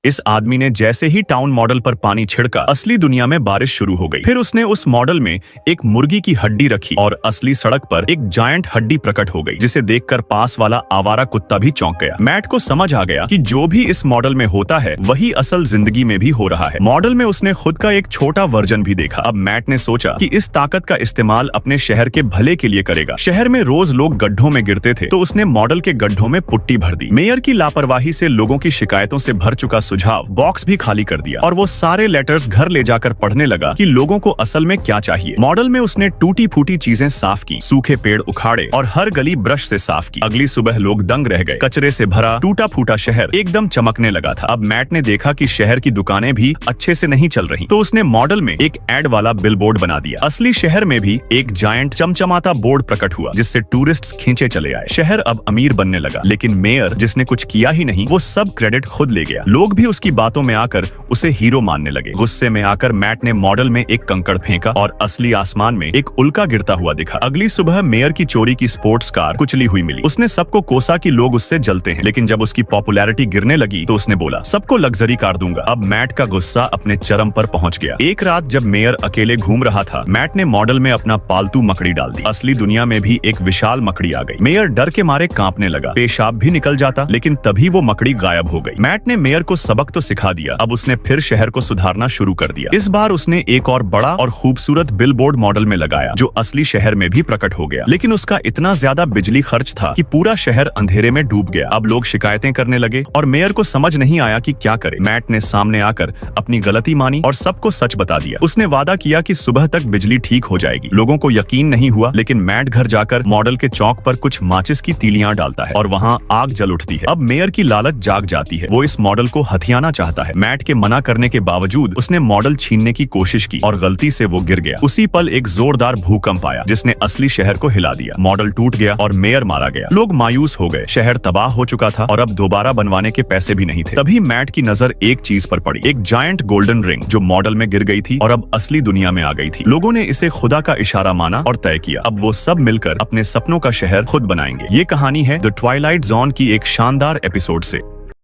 इस आदमी ने जैसे ही टाउन मॉडल पर पानी छिड़का, असली दुनिया में बारिश शुरू हो गई। फिर उसने उस मॉडल में एक मुर्गी की हड्डी रखी और असली सड़क पर एक जायंट हड्डी प्रकट हो गई, जिसे देखकर पास वाला आवारा कुत्ता भी चौंक गया। मैट को समझ आ गया कि जो भी इस मॉडल में होता है वही असल जिंदगी में भी हो रहा है। मॉडल में उसने खुद का एक छोटा वर्जन भी देखा। अब मैट ने सोचा कि इस ताकत का इस्तेमाल अपने शहर के भले के लिए करेगा। शहर में रोज लोग गड्ढों में गिरते थे, तो उसने मॉडल के गड्ढों में पुट्टी भर दी। मेयर की लापरवाही से लोगों की शिकायतों से भर चुका सुझाव बॉक्स भी खाली कर दिया और वो सारे लेटर्स घर ले जाकर पढ़ने लगा कि लोगों को असल में क्या चाहिए। मॉडल में उसने टूटी फूटी चीजें साफ की, सूखे पेड़ उखाड़े और हर गली ब्रश से साफ की। अगली सुबह लोग दंग रह गए। कचरे से भरा टूटा फूटा शहर एकदम चमकने लगा था। अब मैट ने देखा कि शहर की दुकानें भी अच्छे से नहीं चल रही, तो उसने मॉडल में एक एड वाला बिलबोर्ड बना दिया। असली शहर में भी एक जायंट चमचमाता बोर्ड प्रकट हुआ, जिससे टूरिस्ट खींचे चले आए। शहर अब अमीर बनने लगा, लेकिन मेयर, जिसने कुछ किया ही नहीं, वो सब क्रेडिट खुद ले गया। लोग भी उसकी बातों में आकर उसे हीरो मानने लगे। गुस्से में आकर मैट ने मॉडल में एक कंकड़ फेंका और असली आसमान में एक उल्का गिरता हुआ दिखा। अगली सुबह मेयर की चोरी की स्पोर्ट्स कार कुचली हुई मिली। उसने सबको कोसा कि लोग उससे जलते हैं, लेकिन जब उसकी पॉपुलैरिटी गिरने लगी तो उसने बोला, सबको लग्जरी कार दूंगा। अब मैट का गुस्सा अपने चरम पर पहुंच गया। एक रात जब मेयर अकेले घूम रहा था, मैट ने मॉडल में अपना पालतू मकड़ी डाल दी। असली दुनिया में भी एक विशाल मकड़ी आ गई। मेयर डर के मारे कांपने लगा। पेशाब भी निकल जाता, लेकिन तभी वो मकड़ी गायब हो गई। मैट ने मेयर को सबक तो सिखा दिया। अब उसने फिर शहर को सुधारना शुरू कर दिया। इस बार उसने एक और बड़ा और खूबसूरत बिलबोर्ड मॉडल में लगाया, जो असली शहर में भी प्रकट हो गया। लेकिन उसका इतना ज्यादा बिजली खर्च था कि पूरा शहर अंधेरे में डूब गया। अब लोग शिकायतें करने लगे और मेयर को समझ नहीं आया कि क्या करे। मैट ने सामने आकर अपनी गलती मानी और सबको सच बता दिया। उसने वादा किया कि सुबह तक बिजली ठीक हो जाएगी। लोगों को यकीन नहीं हुआ, लेकिन मैट घर जाकर मॉडल के चौक पर कुछ माचिस की तीलियां डालता है और वहाँ आग जल उठती है। अब मेयर की लालच जाग जाती है। वो इस मॉडल को हथियाना चाहता है। मैट के मना करने के बावजूद उसने मॉडल छीनने की कोशिश की और गलती से वो गिर गया। उसी पल एक जोरदार भूकंप आया, जिसने असली शहर को हिला दिया। मॉडल टूट गया और मेयर मारा गया। लोग मायूस हो गए। शहर तबाह हो चुका था और अब दोबारा बनवाने के पैसे भी नहीं थे। तभी मैट की नजर एक चीज पर पड़ी, एक जायंट गोल्डन रिंग, जो मॉडल में गिर गई थी और अब असली दुनिया में आ गई थी। लोगों ने इसे खुदा का इशारा माना और तय किया, अब वो सब मिलकर अपने सपनों का शहर खुद बनाएंगे। ये कहानी है द ट्वाइलाइट जोन की एक शानदार एपिसोड से।